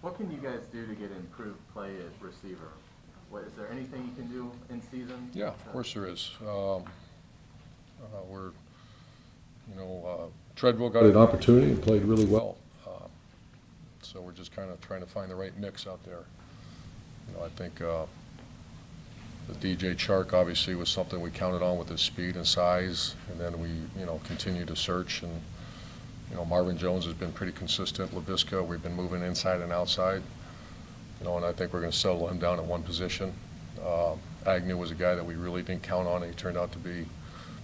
What can you guys do to get improved play at receiver? Is there anything you can do in season? Yeah, of course there is. Treadwell got an opportunity and played really well. So we're just kind of trying to find the right mix out there. I think the DJ Chark obviously was something we counted on with his speed and size, and then we, continue to search. And Marvin Jones has been pretty consistent. LaVisca, we've been moving inside and outside. And I think we're going to settle him down at one position. Agnew was a guy that we really didn't count on. He turned out to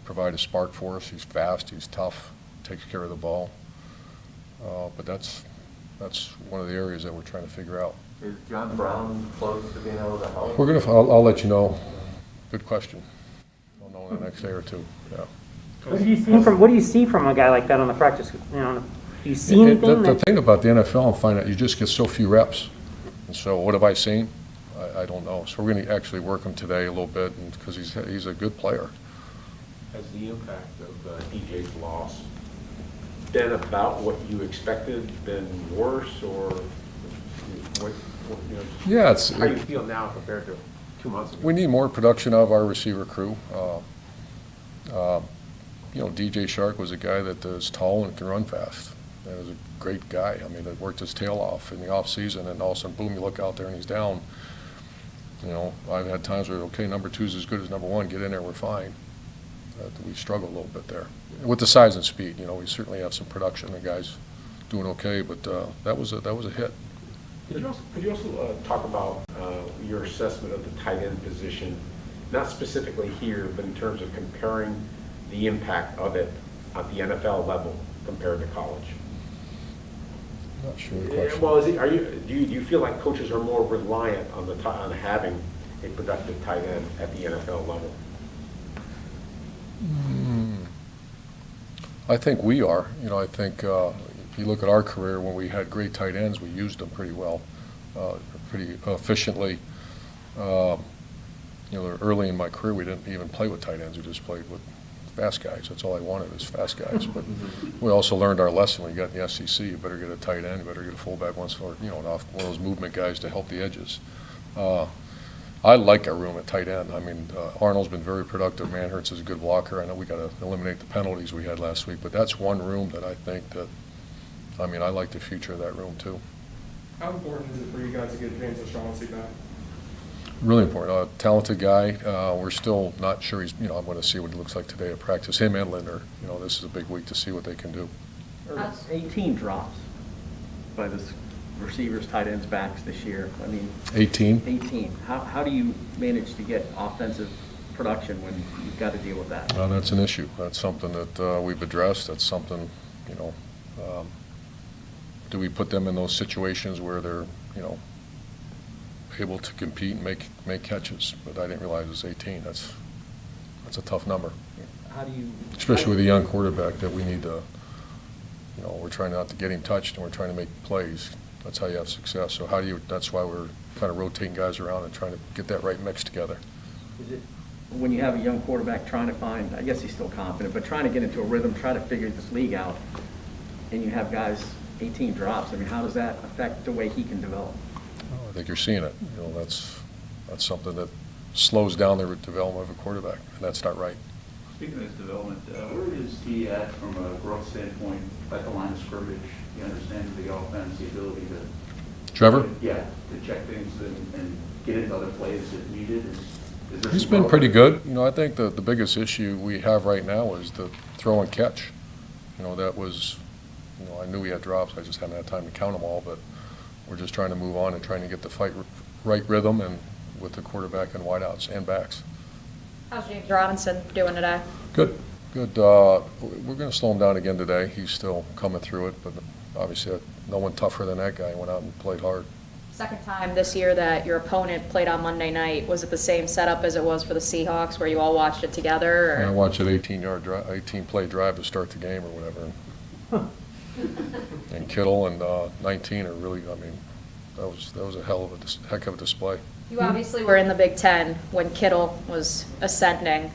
provide a spark for us. He's fast, he's tough, takes care of the ball. But that's one of the areas that we're trying to figure out. Is John Brown close to being able to help? I'll let you know. Good question. I'll know in the next day or two. Yeah. What do you see from a guy like that on the practice? Do you see anything? The thing about the NFL, I'm finding out you just get so few reps. And so what have I seen? I don't know. So we're going to actually work him today a little bit, because he's a good player. Has the impact of DJ's loss been about what you expected, been worse, or Yeah, how do you feel now compared to 2 months ago? We need more production out of our receiver crew. DJ Chark was a guy that is tall and can run fast. And was a great guy. I mean, that worked his tail off in the off season, and all of a sudden, boom, you look out there and he's down. I've had times where, okay, number 2's as good as number 1. Get in there, we're fine. We struggle a little bit there with the size and speed. We certainly have some production. The guy's doing okay, but that was a hit. Could you also talk about your assessment of the tight end position, not specifically here, but in terms of comparing the impact of it at the NFL level compared to college? Not sure the question. Well, do you feel like coaches are more reliant on having a productive tight end at the NFL level? I think we are. I think if you look at our career, when we had great tight ends, we used them pretty well, pretty efficiently. Early in my career, we didn't even play with tight ends. We just played with fast guys. That's all I wanted was fast guys. But we also learned our lesson when you got in the SEC. You better get a tight end. You better get a fullback once, or one of those movement guys to help the edges. I like our room at tight end. I mean, Arnold's been very productive. Manhurts is a good blocker. I know we got to eliminate the penalties we had last week, but that's one room that I think that, I like the future of that room too. How important is it for you guys to get James O'Shaughnessy back? Really important. Talented guy. We're still not sure he's, I'm going to see what he looks like today at practice. Him and Linder. This is a big week to see what they can do. 18 drops by the receivers, tight ends, backs this year. 18. 18. How do you manage to get offensive production when you've got to deal with that? That's an issue. That's something that we've addressed. That's something, do we put them in those situations where they're, able to compete and make catches? But I didn't realize it was 18. That's a tough number. How do you, especially with a young quarterback that we need to, we're trying not to get him touched, and we're trying to make plays. That's how you have success. So that's why we're kind of rotating guys around and trying to get that right mix together. is it when you have a young quarterback trying to find, I guess he's still confident, but trying to get into a rhythm, try to figure this league out, and you have guys 18 drops, how does that affect the way he can develop? I think you're seeing it. That's something that slows down the development of a quarterback, and that's not right. Speaking of his development, where is he at from a growth standpoint at the line of scrimmage? He understands the offense, the ability to... Trevor? Yeah, to check things and get into other plays if needed. Is there He's been pretty good. I think the biggest issue we have right now is the throw and catch. That was, I knew we had drops. I just hadn't had time to count them all, but we're just trying to move on and trying to get the right rhythm and with the quarterback and wideouts and backs. How's James Robinson doing today? Good. We're going to slow him down again today. He's still coming through it, but obviously no one tougher than that guy. He went out and played hard. Second time this year that your opponent played on Monday night. Was it the same setup as it was for the Seahawks, where you all watched it together? Or? I watched an 18-play drive to start the game or whatever. And Kittle and 19 are really, that was a heck of a display. You obviously were in the Big Ten when Kittle was ascending.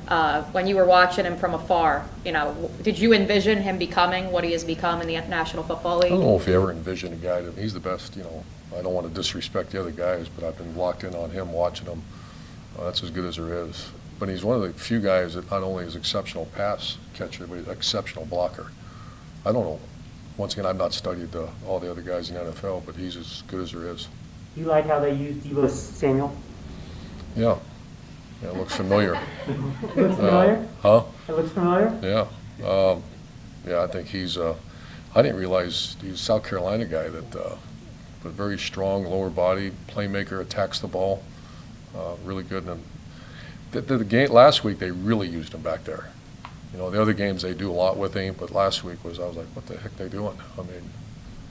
When you were watching him from afar, did you envision him becoming what he has become in the National Football I don't League? know if you ever envisioned a guy that, he's the best, I don't want to disrespect the other guys, but I've been locked in on him, watching him. That's as good as there is. But he's one of the few guys that not only is exceptional pass catcher, but he's exceptional blocker. I don't know. Once again, I've not studied all the other guys in the NFL, but he's as good as there is. You like how they use Deebo Samuel? Yeah. Yeah, it looks familiar. Looks familiar? Huh? It looks familiar? Yeah. Yeah, I think he's, I didn't realize he's a South Carolina guy that, but very strong, lower body, playmaker, attacks the ball, really good. And the game last week, they really used him back there. The other games they do a lot with him, but last week I was like, what the heck are they doing? I mean,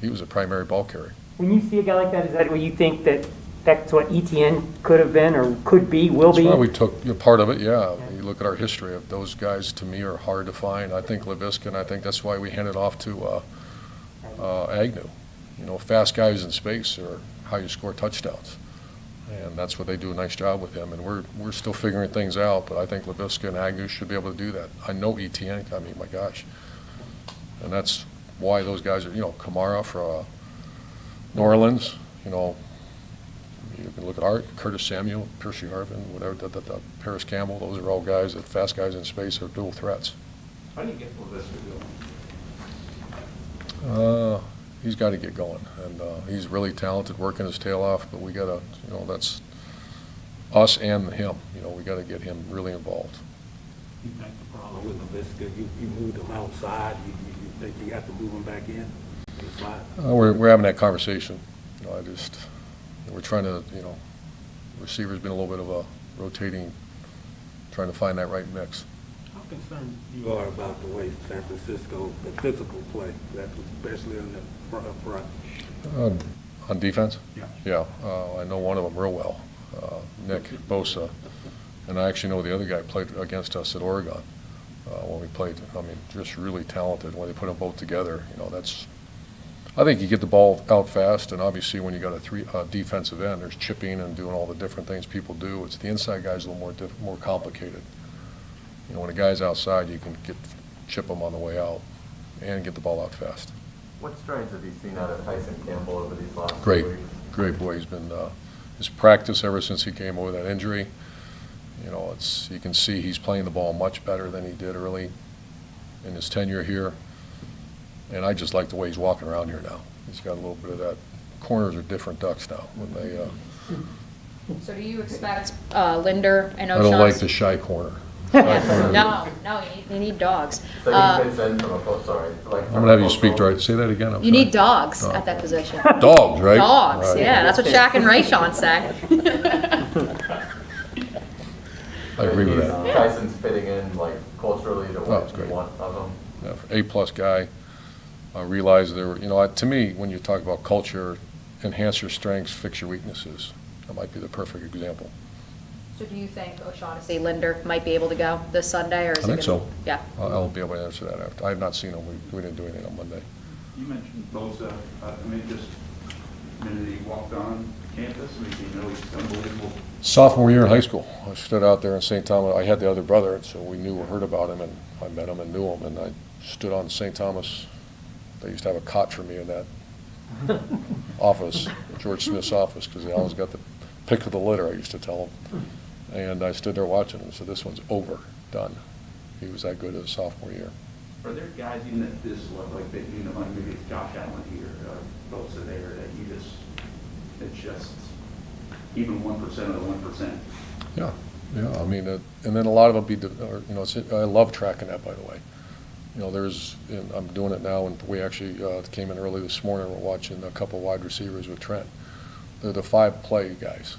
he was a primary ball carrier. When you see a guy like that, is that what you think that's what ETN could have been or could be, will That's be? why we took part of it, yeah. You look at our history of those guys, to me, are hard to find. I think Laviska, and I think that's why we handed off to Agnew. Fast guys in space are how you score touchdowns. And that's what they do a nice job with him. And we're still figuring things out, but I think Laviska and Agnew should be able to do that. I know ETN, I mean, my gosh. And that's why those guys are, Kamara for New Orleans, you can look at Curtis Samuel, Percy Harvin, whatever, Paris Campbell, those are all guys, that fast guys in space are dual threats. How do you get Laviska going? He's got to get going, and he's really talented, working his tail off, but we got to, that's us and him, we got to get him really involved. You think the problem with Laviska, you moved him outside, you think you have to move him back in? Inside? We're having that conversation. We're trying to, receiver's been a little bit of a rotating, trying to find that right mix. How concerned you are about the way San Francisco, the physical play, especially on the front? On defense? Yeah. Yeah, I know one of them real well, Nick Bosa, and I actually know the other guy played against us at Oregon when we played. I mean, just really talented. When they put them both together, I think you get the ball out fast, and obviously when you got a defensive end, there's chipping and doing all the different things people do. It's the inside guys a little more complicated. When a guy's outside, you can chip them on the way out and get the ball out fast. What strides have you seen out of Tyson Campbell over these last Great, 2 weeks? great boy. He's been his practice ever since he came over that injury. You can see he's playing the ball much better than he did early in his tenure here. And I just like the way he's walking around here now. He's got a little bit of that. Corners are different ducks now. When they, So do you expect Linder and I O'Shaughnessy? don't like the shy corner. Shy corner. No, you need dogs. So he fits in from a post, sorry. I'm gonna have you speak right. Say that again. I'm You sorry. need dogs Oh. at that position. Dogs, right? Dogs, Right. yeah, that's what Shaq and Rayshawn say. I agree with that. Tyson's fitting in culturally to Oh, what it's you great. want of him. Yeah, for A-plus guy. I realized there were, to me, when you talk about culture, enhance your strengths, fix your weaknesses. That might be the perfect example. So do you think O'Shaughnessy, Linder might be able to go this Sunday, or is I it think gonna- so. Yeah. I'll be able to answer that after. I have not seen him. We didn't do anything on Monday. You mentioned Bosa, just the minute he walked on campus, he's unbelievable. Sophomore year in high school, I stood out there in St. Thomas. I had the other brother, and so we knew or heard about him, and I met him and knew him, and I stood on St. Thomas. They used to have a cot for me in that office, George Smith's office, because they always got the pick of the litter, I used to tell them. And I stood there watching him, so this one's over, done. He was that good as a sophomore year. Are there guys even at this level, like maybe it's Josh Allen here, Bosa there, that it's just even 1% of the 1%? Yeah, I mean, and then a lot of them I love tracking that, by the way. And I'm doing it now, and we actually came in early this morning. We're watching a couple wide receivers with Trent. They're the 5-play guys.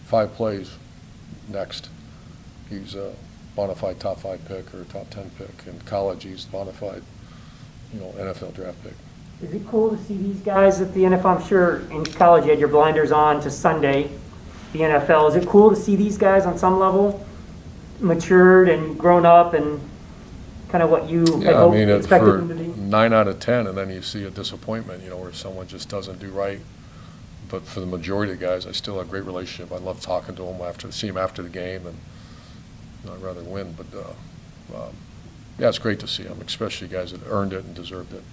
5 plays, next. He's a bona fide top 5 pick or top 10 pick. In college, he's bona fide, NFL draft pick. Is it cool to see these guys at the NFL? I'm sure in college you had your blinders on to Sunday, the NFL. Is it cool to see these guys on some level matured and grown up and kind of what you had Yeah, I hoped, mean, expected for them to be? 9 out of 10, and then you see a disappointment, where someone just doesn't do right. but for the majority of the guys, I still have a great relationship. I love talking to them see them after the game, and I'd rather win. But yeah, it's great to see them, especially guys that earned it and deserved it.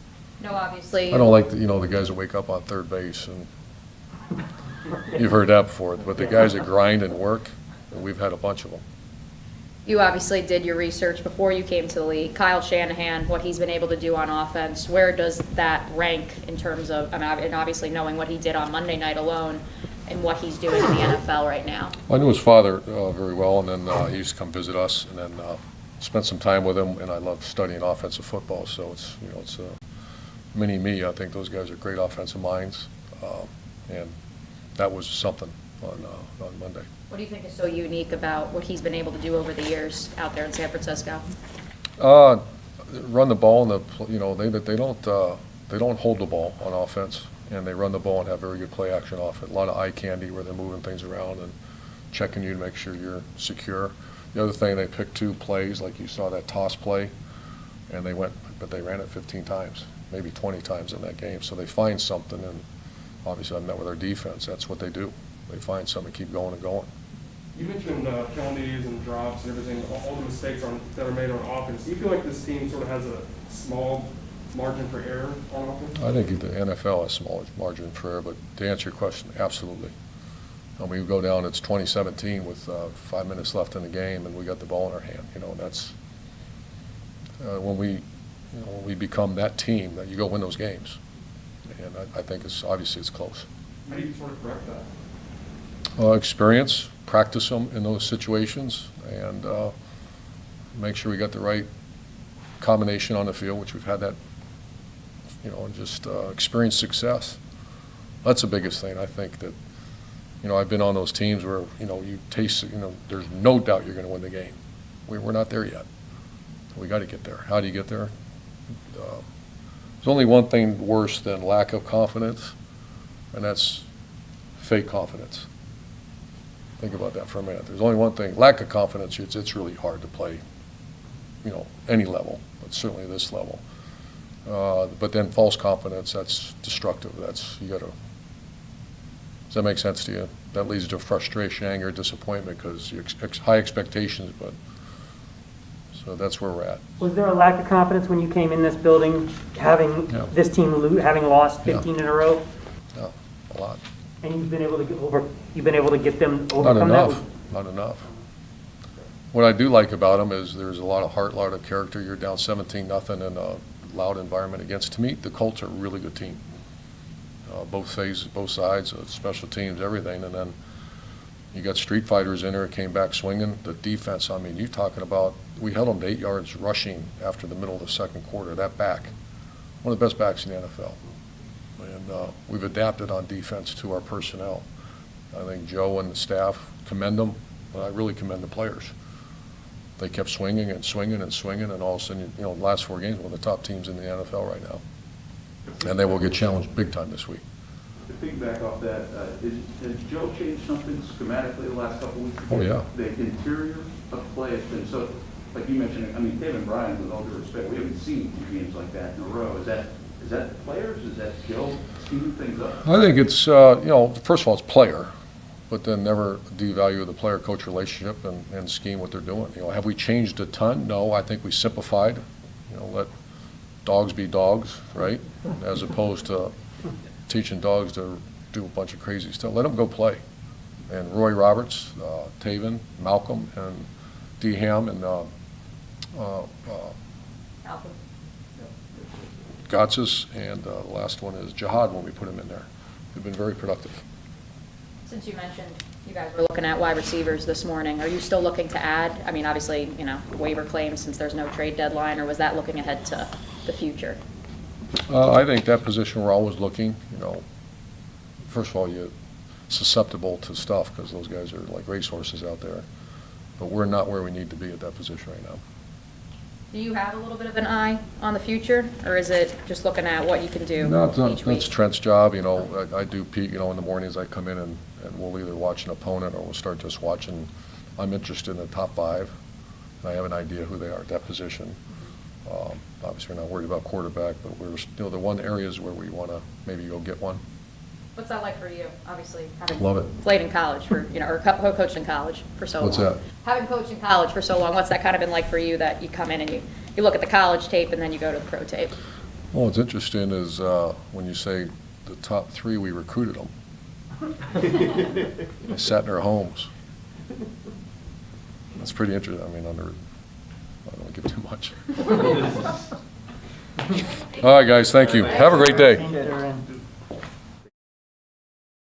No, obviously. I don't like the guys that wake up on third base, and you've heard that before. But the guys that grind and work, and we've had a bunch of them. You obviously did your research before you came to the league. Kyle Shanahan, what he's been able to do on offense, where does that rank in terms of, and obviously knowing what he did on Monday night alone and what he's doing in the NFL right now? I knew his father very well, and then he used to come visit us, and then spent some time with him, and I love studying offensive football, so it's mini me. I think those guys are great offensive minds, and that was something on Monday. What do you think is so unique about what he's been able to do over the years out there in San Francisco? Run the ball, and they don't hold the ball on offense, and they run the ball and have very good play action off it. A lot of eye candy where they're moving things around and checking you to make sure you're secure. The other thing, they picked 2 plays, like you saw that toss play, and they ran it 15 times, maybe 20 times in that game. So they find something, and obviously I met with our defense. That's what they do. They find something, keep going and going. You mentioned penalties and drops and everything, all the mistakes that are made on offense. Do you feel like this team sort of has a small margin for error on offense? I think the NFL has small margin for error, but to answer your question, absolutely. And we go down, it's 2017 with 5 minutes left in the game, and we got the ball in our hand. That's when we become that team that you go win those games. And I think it's close. How do you sort of correct that? Experience, practice them in those situations, and make sure we got the right combination on the field, which we've had that, and just experience success. That's the biggest thing. I think that, I've been on those teams where, you taste, there's no doubt you're going to win the game. We're not there yet. We got to get there. How do you get there? There's only one thing worse than lack of confidence, and that's fake confidence. Think about that for a minute. There's only one thing. Lack of confidence, it's really hard to play, any level, but certainly this level. But then false confidence, that's destructive. You got to, does that make sense to you? That leads to frustration, anger, disappointment, because you high expectations, but so that's where we're at. Was there a lack of confidence when you came in this building, having this team having lost 15 in a row? Yeah, a lot. And you've been able to get them overcome that? Not enough. What I do like about them is there's a lot of heart, a lot of character. You're down 17-0 in a loud environment against. To me, the Colts are a really good team. Both sides, special teams, everything. And then you got street fighters in there, came back swinging. The defense, you're talking about, we held them to 8 yards rushing after the middle of the second quarter. That back, one of the best backs in the NFL. And we've adapted on defense to our personnel. I think Joe and the staff commend them, but I really commend the players. They kept swinging and swinging and swinging, and all of a sudden, the last 4 games, one of the top teams in the NFL right now. And they will get challenged big time this week. To piggyback off that, has Joe changed something schematically the last couple of weeks? Oh, yeah. The interior of play has been so, like you mentioned, David Bryan, with all due respect, we haven't seen 2 games like that in a row. Is that the players? Is that Joe scheming things up? I think it's, first of all, it's player, but then never devalue the player-coach relationship and scheme what they're doing. Have we changed a ton? No, I think we simplified, let dogs be dogs, right? As opposed to teaching dogs to do a bunch of crazy stuff. Let them go play. And Roy Roberts, Taven, Malcolm, and Deham, and Gotsis, and the last one is Jihad when we put him in there. They've been very productive. Since you mentioned you guys were looking at wide receivers this morning, are you still looking to add? Obviously, waiver claims since there's no trade deadline, or was that looking ahead to the future? I think that position we're always looking. First of all, you're susceptible to stuff because those guys are like racehorses out there. But we're not where we need to be at that position right now. Do you have a little bit of an eye on the future, or is it just looking at what you can do each week? That's Trent's job. I do peek. In the mornings I come in and we'll either watch an opponent or we'll start just watching. I'm interested in the top 5, and I have an idea who they are at that position. Obviously, we're not worried about quarterback, but we're the one areas where we want to maybe go get one. What's that like for you, obviously, having Love it. played in college for, or coached in college for so long? What's that? Having coached in college for so long, what's that kind of been like for you, that you come in and you look at the college tape and then you go to the pro tape? Well, what's interesting is when you say the top 3, we recruited them. They sat in their homes. That's pretty interesting. I mean, I don't want to give too much. All right, guys, thank you. Have a great day. They're in.